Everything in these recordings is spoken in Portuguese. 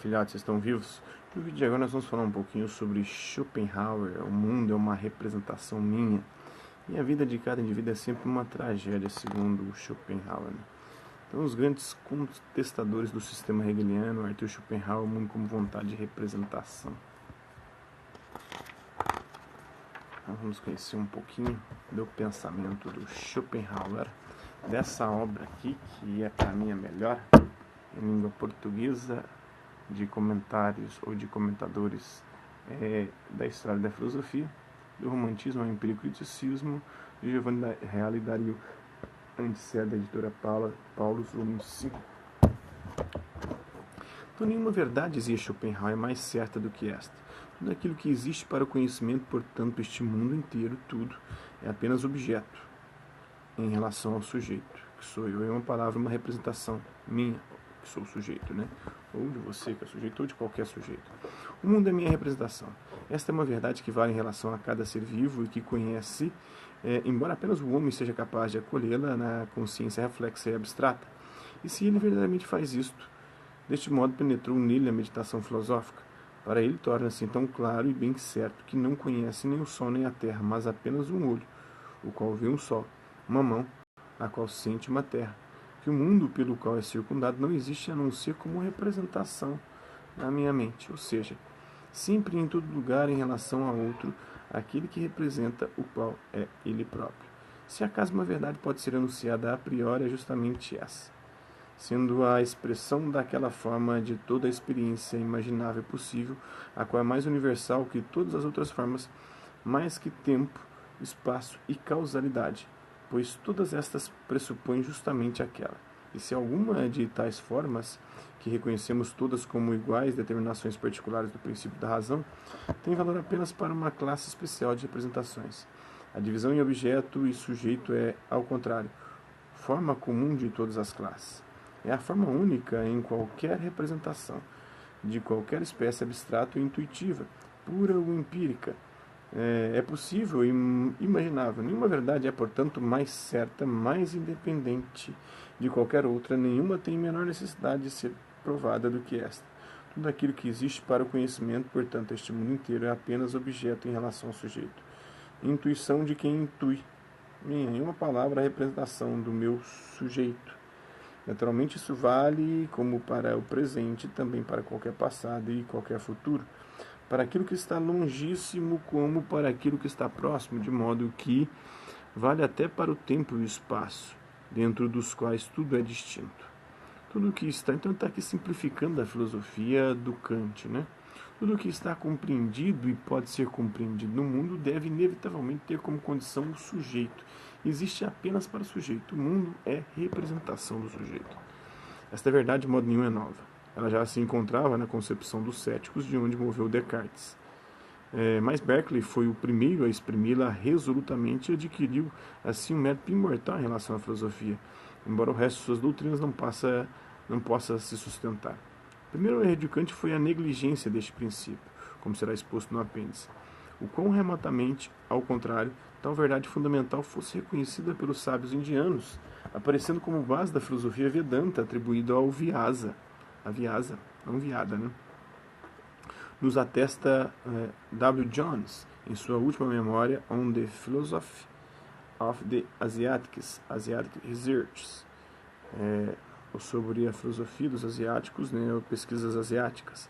filhotes, vocês estão vivos? No vídeo de agora nós vamos falar um pouquinho sobre Schopenhauer. O mundo é uma representação minha. E a vida de cada indivíduo é sempre uma tragédia, segundo Schopenhauer. Então, os grandes contestadores do sistema hegeliano, Arthur Schopenhauer, o mundo como vontade de representação. Então, vamos conhecer um pouquinho do pensamento do Schopenhauer, dessa obra aqui, que é para mim a melhor em língua portuguesa de comentários ou de comentadores da história da filosofia, do romantismo ao empirico-criticismo, de Giovanni Reale e Dario Antisser, da editora Paulus, volume 5. Então, nenhuma verdade, dizia Schopenhauer, é mais certa do que esta. Tudo aquilo que existe para o conhecimento, portanto, este mundo inteiro, tudo, é apenas objeto em relação ao sujeito, que sou eu. É uma palavra, uma representação minha, que sou o sujeito, né? Ou de você, que é sujeito, ou de qualquer sujeito. O mundo é minha representação. Esta é uma verdade que vale em relação a cada ser vivo e que conhece, embora apenas o homem seja capaz de acolhê-la na consciência reflexa e abstrata. E se ele verdadeiramente faz isto, deste modo penetrou nele a meditação filosófica. Para ele torna-se então claro e bem certo que não conhece nem o sol nem a terra, mas apenas um olho, o qual vê um sol, uma mão, a qual sente uma terra, que o mundo pelo qual é circundado não existe a não ser como representação na minha mente, ou seja, sempre em todo lugar em relação a outro, aquele que representa o qual é ele próprio. Se acaso uma verdade pode ser anunciada a priori, é justamente essa, sendo a expressão daquela forma de toda a experiência imaginável e possível, a qual é mais universal que todas as outras formas, mais que tempo, espaço e causalidade, pois todas estas pressupõem justamente aquela. E se alguma de tais formas, que reconhecemos todas como iguais determinações particulares do princípio da razão, tem valor apenas para uma classe especial de representações. A divisão em objeto e sujeito é, ao contrário, forma comum de todas as classes. É a forma única em qualquer representação, de qualquer espécie abstrata ou intuitiva, pura ou empírica. É possível e imaginável. Nenhuma verdade é, portanto, mais certa, mais independente de qualquer outra. Nenhuma tem menor necessidade de ser provada do que esta. Tudo aquilo que existe para o conhecimento, portanto, este mundo inteiro é apenas objeto em relação ao sujeito. Intuição de quem intui. Em uma palavra, a representação do meu sujeito. Naturalmente, isso vale como para o presente, também para qualquer passado e qualquer futuro. Para aquilo que está longíssimo como para aquilo que está próximo, de modo que vale até para o tempo e o espaço, dentro dos quais tudo é distinto. Tudo que está, então está aqui simplificando a filosofia do Kant, né? Tudo que está compreendido e pode ser compreendido no mundo deve inevitavelmente ter como condição o sujeito. Existe apenas para o sujeito. O mundo é representação do sujeito. Esta verdade de modo nenhum é nova. Ela já se encontrava na concepção dos céticos, de onde moveu Descartes. Mas Berkeley foi o primeiro a exprimi-la resolutamente e adquiriu, assim, um mérito imortal em relação à filosofia, embora o resto de suas doutrinas não possa se sustentar. O primeiro erro de Kant foi a negligência deste princípio, como será exposto no apêndice. O quão remotamente, ao contrário, tal verdade fundamental fosse reconhecida pelos sábios indianos, aparecendo como base da filosofia Vedanta atribuída ao Vyasa. A Vyasa, não Vyada, né? Nos atesta W. Jones, em sua última memória On the Philosophy of the Asiatic Researches, sobre a filosofia dos asiáticos, né, pesquisas asiáticas,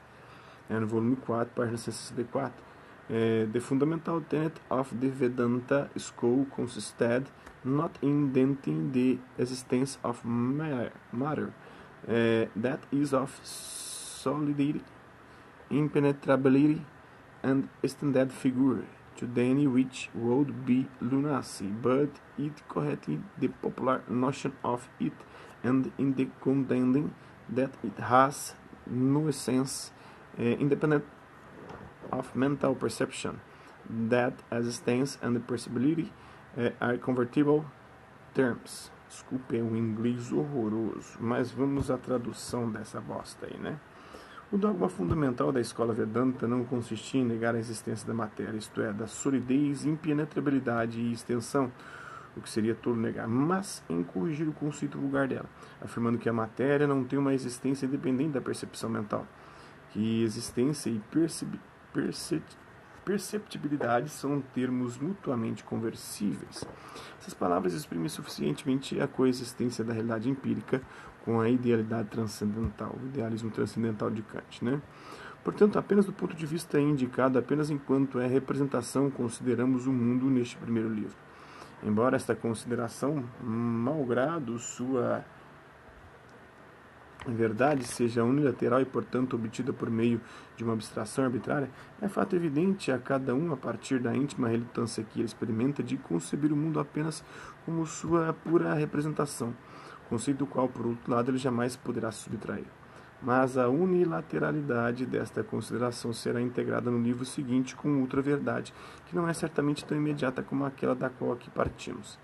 no volume 4, página 164. The fundamental tenet of the Vedanta school consisted not in denting the existence of matter, that is of solidity, impenetrability, and standard figure, to any which would be lunacy, but it correcting the popular notion of it, and in the contending that it has no essence, independent of mental perception, that existence and possibility are convertible terms. Desculpe, é um inglês horroroso, mas vamos à tradução dessa bosta aí, né? O dogma fundamental da escola Vedanta não consistia em negar a existência da matéria, isto é, da solidez, impenetrabilidade e extensão, o que seria tolo negar, mas em corrigir o conceito vulgar dela, afirmando que a matéria não tem uma existência independente da percepção mental, que existência e perceptibilidade são termos mutuamente conversíveis. Essas palavras exprimem suficientemente a coexistência da realidade empírica com a idealidade transcendental, o idealismo transcendental de Kant, né? Portanto, apenas do ponto de vista indicado, apenas enquanto é representação, consideramos o mundo neste primeiro livro. Embora esta consideração, malgrado sua verdade, seja unilateral e, portanto, obtida por meio de uma abstração arbitrária, é fato evidente a cada um, a partir da íntima relutância que ele experimenta, de conceber o mundo apenas como sua pura representação, conceito do qual, por outro lado, ele jamais poderá subtrair. Mas a unilateralidade desta consideração será integrada no livro seguinte com outra verdade, que não é certamente tão imediata como aquela da qual aqui partimos,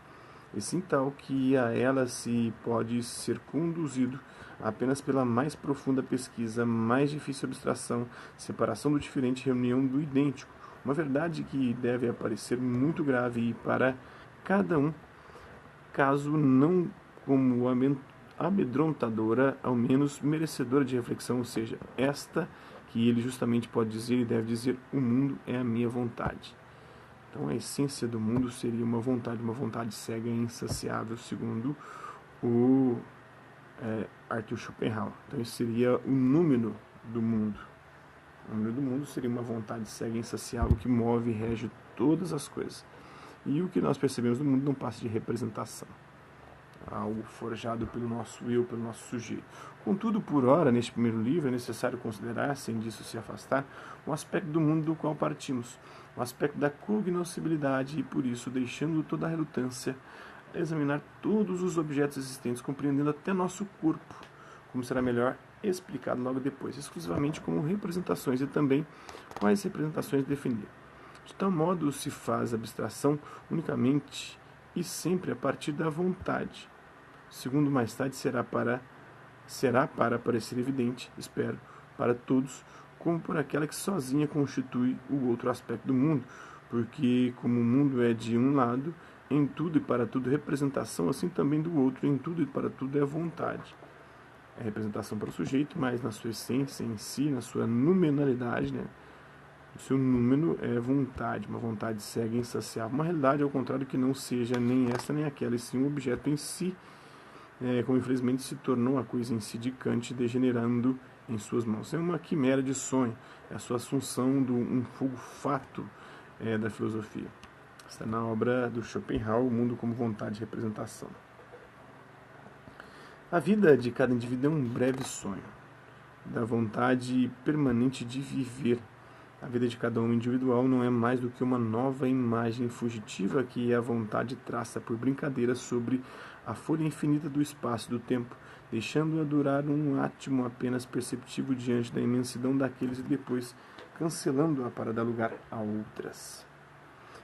e sim tal que a ela se pode ser conduzido apenas pela mais profunda pesquisa, mais difícil abstração, separação do diferente, reunião do idêntico, uma verdade que deve aparecer muito grave e para cada um, caso não como amedrontadora, ao menos merecedora de reflexão, ou seja, esta que ele justamente pode dizer e deve dizer: o mundo é a minha vontade. Então a essência do mundo seria uma vontade cega e insaciável, segundo o Arthur Schopenhauer. Então esse seria o número do mundo. O número do mundo seria uma vontade cega e insaciável que move e rege todas as coisas. E o que nós percebemos do mundo não passa de representação, algo forjado pelo nosso eu, pelo nosso sujeito. Contudo, por ora, neste primeiro livro, é necessário considerar, sem disso se afastar, um aspecto do mundo do qual partimos, um aspecto da cognoscibilidade, e por isso, deixando toda a relutância, examinar todos os objetos existentes, compreendendo até nosso corpo, como será melhor explicado logo depois, exclusivamente como representações e também quais representações definir. De tal modo se faz abstração unicamente e sempre a partir da vontade. Segundo mais tarde será para parecer evidente, espero, para todos, como por aquela que sozinha constitui o outro aspecto do mundo, porque como o mundo é de um lado, em tudo e para tudo representação, assim também do outro, em tudo e para tudo é vontade. É representação para o sujeito, mas na sua essência, em si, na sua nominalidade, né? O seu número é vontade, uma vontade cega e insaciável. Uma realidade, ao contrário, que não seja nem essa nem aquela, e sim um objeto em si, como infelizmente se tornou a coisa em si de Kant, degenerando em suas mãos. É uma quimera de sonho, é a sua assunção de um fogo fato da filosofia. Está na obra do Schopenhauer, O Mundo como Vontade e Representação. A vida de cada indivíduo é um breve sonho, da vontade permanente de viver. A vida de cada homem individual não é mais do que uma nova imagem fugitiva que a vontade traça por brincadeira sobre a folha infinita do espaço e do tempo, deixando-a durar um átimo apenas perceptível diante da imensidão daqueles e depois cancelando-a para dar lugar a outras.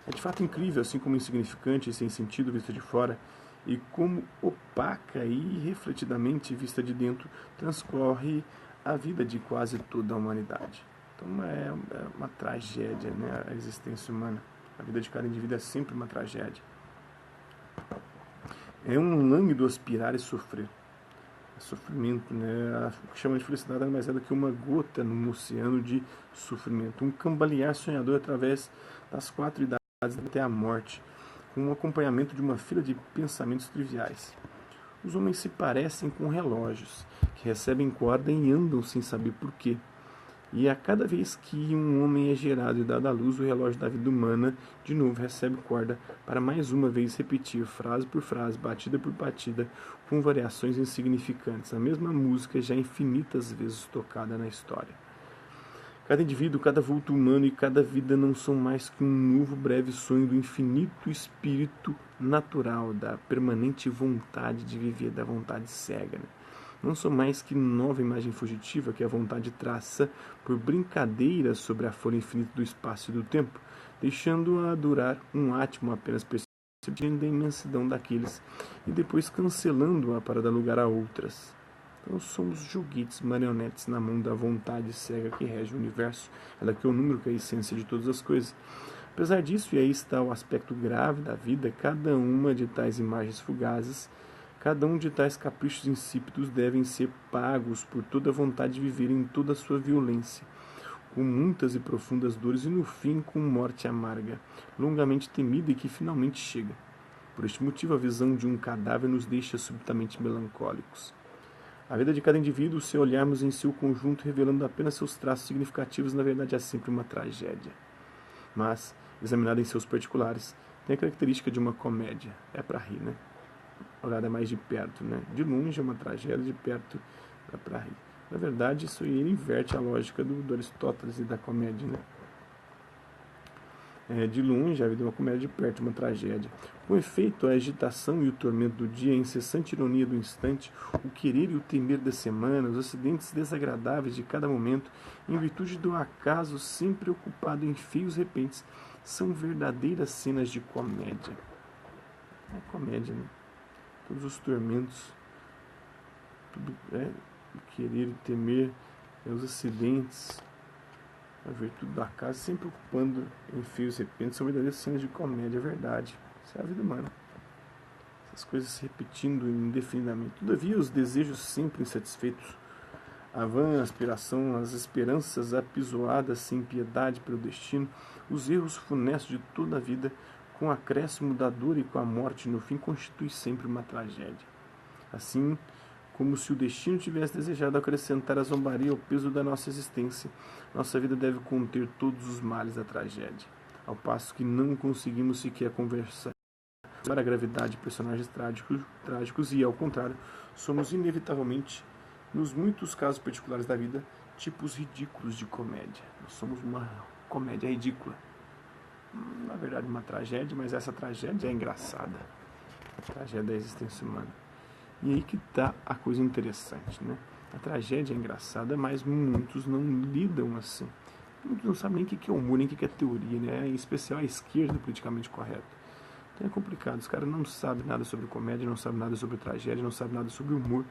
É de fato incrível, assim como insignificante e sem sentido vista de fora, e como opaca e irrefletidamente vista de dentro transcorre a vida de quase toda a humanidade. Então é uma tragédia, né, a existência humana. A vida de cada indivíduo é sempre uma tragédia. É um lânguido aspirar e sofrer. É sofrimento, né? O que chama de felicidade nada mais é do que uma gota num oceano de sofrimento. Um cambalear sonhador através das 4 idades até a morte, com um acompanhamento de uma fila de pensamentos triviais. Os homens se parecem com relógios, que recebem corda e andam sem saber porquê. E a cada vez que um homem é gerado e dado à luz, o relógio da vida humana de novo recebe corda para mais uma vez repetir, frase por frase, batida por batida, com variações insignificantes, a mesma música já infinitas vezes tocada na história. Cada indivíduo, cada vulto humano e cada vida não são mais que um novo breve sonho do infinito espírito natural, da permanente vontade de viver, da vontade cega, né? Não são mais que nova imagem fugitiva que a vontade traça por brincadeira sobre a folha infinita do espaço e do tempo, deixando-a durar um átimo apenas percebendo a imensidão daqueles e depois cancelando-a para dar lugar a outras. Então somos joguetes, marionetes na mão da vontade cega que rege o universo, ela que é o número, que é a essência de todas as coisas. Apesar disso, e aí está o aspecto grave da vida, cada uma de tais imagens fugazes Cada um de tais caprichos insípidos devem ser pagos por toda a vontade de viver em toda a sua violência, com muitas e profundas dores e no fim com morte amarga, longamente temida e que finalmente chega. Por este motivo, a visão de um cadáver nos deixa subitamente melancólicos. A vida de cada indivíduo, se olharmos em seu conjunto, revelando apenas seus traços significativos, na verdade é sempre uma tragédia. Mas, examinada em seus particulares, tem a característica de uma comédia. É para rir, né? Olhada mais de perto, né? De longe é uma tragédia, de perto é para rir. Na verdade, isso aí inverte a lógica do Aristóteles e da comédia, né? De longe, a vida é uma comédia, de perto uma tragédia. Com efeito, a agitação e o tormento do dia, a incessante ironia do instante, o querer e o temer da semana, os acidentes desagradáveis de cada momento, em virtude do acaso sempre ocupado em feios repentes, são verdadeiras cenas de comédia. É comédia, né? Todos os tormentos, tudo o querer e temer, os acidentes, a virtude do acaso, sempre ocupando em fios repentes, são verdadeiras cenas de comédia, é verdade. Isso é a vida humana. Essas coisas se repetindo indefinidamente. Todavia, os desejos sempre insatisfeitos, a vã aspiração, as esperanças apisoadas sem piedade pelo destino, os erros funestos de toda a vida, com o acréscimo da dor e com a morte no fim, constitui sempre uma tragédia. Assim, como se o destino tivesse desejado acrescentar a zombaria ao peso da nossa existência, nossa vida deve conter todos os males da tragédia, ao passo que não conseguimos sequer conversar sobre a gravidade de personagens trágicos e, ao contrário, somos inevitavelmente, nos muitos casos particulares da vida, tipos ridículos de comédia. Nós somos uma comédia ridícula. Na verdade, uma tragédia, mas essa tragédia é engraçada. A tragédia da existência humana. E aí que está a coisa interessante, né? A tragédia é engraçada, mas muitos não lidam assim. Muitos não sabem nem o que é humor, nem o que é teoria, né? Em especial a esquerda politicamente correta. Então é complicado. Os caras não sabem nada sobre comédia, não sabem nada sobre tragédia, não sabem nada sobre humor.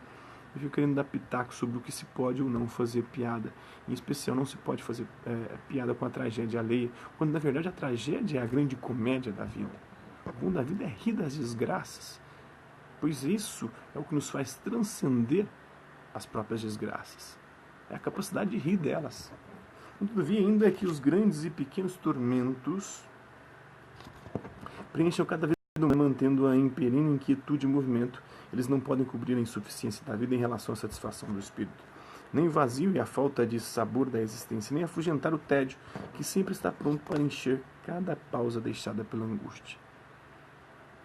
E ficam querendo dar pitaco sobre o que se pode ou não fazer piada. Em especial, não se pode fazer piada com a tragédia alheia, quando na verdade a tragédia é a grande comédia da vida. O bom da vida é rir das desgraças, pois isso é o que nos faz transcender as próprias desgraças. É a capacidade de rir delas. Todavia, ainda é que os grandes e pequenos tormentos preencham cada vez mais, mantendo-a em perene inquietude e movimento, eles não podem cobrir a insuficiência da vida em relação à satisfação do espírito, nem o vazio e a falta de sabor da existência, nem afugentar o tédio, que sempre está pronto para encher cada pausa deixada pela angústia.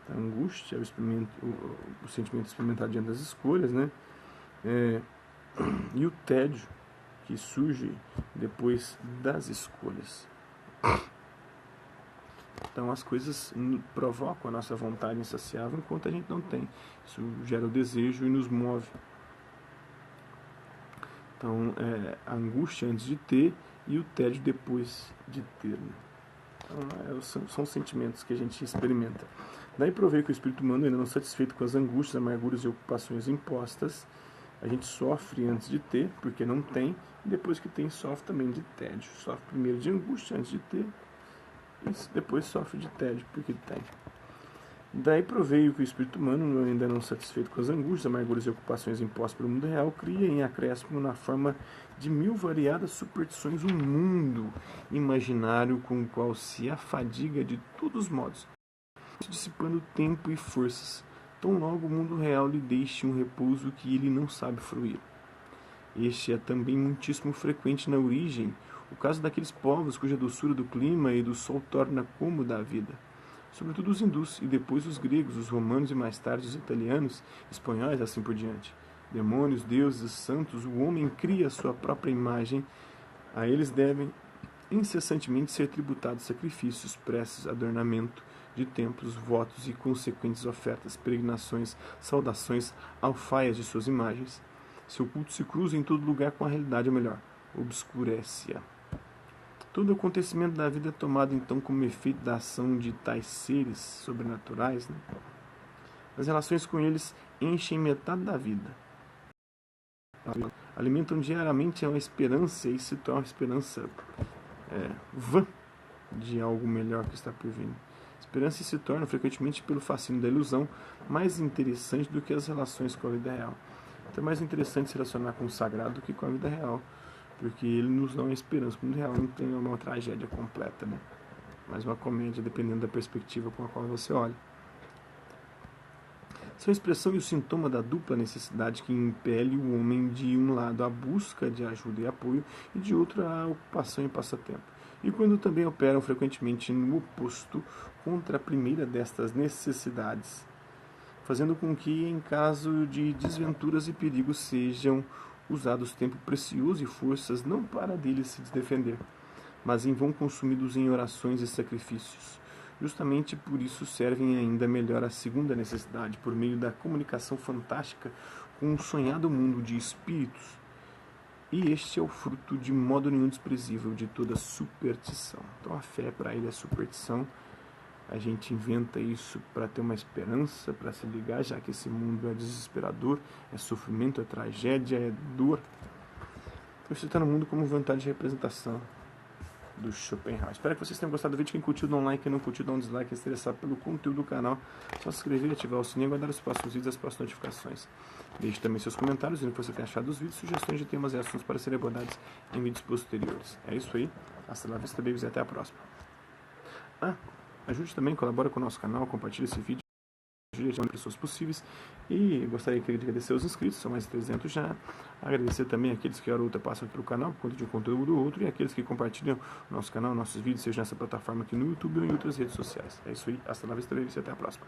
A angústia é o sentimento experimentado diante das escolhas, né? E o tédio que surge depois das escolhas. Então as coisas provocam a nossa vontade insaciável enquanto a gente não tem. Isso gera o desejo e nos move. Então a angústia antes de ter e o tédio depois de ter. Então são sentimentos que a gente experimenta. Daí provei que o espírito humano, ainda não satisfeito com as angústias, amarguras e ocupações impostas, a gente sofre antes de ter, porque não tem, e depois que tem, sofre também de tédio. Sofre primeiro de angústia antes de ter, e depois sofre de tédio, porque tem. Daí provei que o espírito humano, ainda não satisfeito com as angústias, amarguras e ocupações impostas pelo mundo real, cria em acréscimo na forma de 1000 variadas superstições um mundo imaginário com o qual se afadiga de todos os modos, dissipando tempo e forças, tão logo o mundo real lhe deixe um repouso que ele não sabe fruir. Este é também muitíssimo frequente na origem, o caso daqueles povos cuja doçura do clima e do sol torna cômoda a vida. Sobretudo os hindus, e depois os gregos, os romanos e mais tarde os italianos, espanhóis, assim por diante. Demônios, deuses, santos, o homem cria a sua própria imagem. A eles devem incessantemente ser tributados sacrifícios, preces, adornamento de templos, votos e consequentes ofertas, peregrinações, saudações, alfaias de suas imagens. Seu culto se cruza em todo lugar com a realidade, ou melhor, obscurece-a. Todo acontecimento da vida é tomado então como efeito da ação de tais seres sobrenaturais, né? As relações com eles enchem metade da vida. Alimentam diariamente uma esperança e se torna uma esperança vã de algo melhor que está por vir. Esperança se torna, frequentemente, pelo fascínio da ilusão, mais interessante do que as relações com a vida real. Então é mais interessante se relacionar com o sagrado do que com a vida real, porque ele nos dá uma esperança. O mundo real não tem uma tragédia completa, né? Mas uma comédia, dependendo da perspectiva com a qual você olha. São a expressão e o sintoma da dupla necessidade que impele o homem de um lado à busca de ajuda e apoio e de outro à ocupação e passatempo. E quando também operam frequentemente no oposto contra a primeira destas necessidades, fazendo com que, em caso de desventuras e perigos, sejam usados tempo precioso e forças não para deles se defender, mas em vão consumidos em orações e sacrifícios. Justamente por isso servem ainda melhor a segunda necessidade, por meio da comunicação fantástica com um sonhado mundo de espíritos. E este é o fruto de modo nenhum desprezível de toda superstição. Então a fé para ele é superstição. A gente inventa isso para ter uma esperança, para se ligar, já que esse mundo é desesperador, é sofrimento, é tragédia, é dor. Então você está no mundo como vontade de representação do Schopenhauer. Espero que vocês tenham gostado do vídeo. Quem curtiu, dá um like. Quem não curtiu, dá um dislike. Quem é interessado pelo conteúdo do canal, só se inscrever, ativar o sininho e aguardar os próximos vídeos e as próximas notificações. Deixe também seus comentários, dizendo o que você tem achado dos vídeos, sugestões de temas e assuntos para serem abordados em vídeos posteriores. É isso aí. Hasta la vista, babies, e até a próxima. Ajude também, colabora com o nosso canal, compartilhe esse vídeo, ajude a mais pessoas possíveis. E gostaria de agradecer aos inscritos, são mais de 300 já. Agradecer também aqueles que hora ou outra passam pelo canal por conta de um conteúdo do outro, e aqueles que compartilham o nosso canal, nossos vídeos, seja nessa plataforma aqui no YouTube ou em outras redes sociais. É isso aí, hasta la vista, babies, e até a próxima.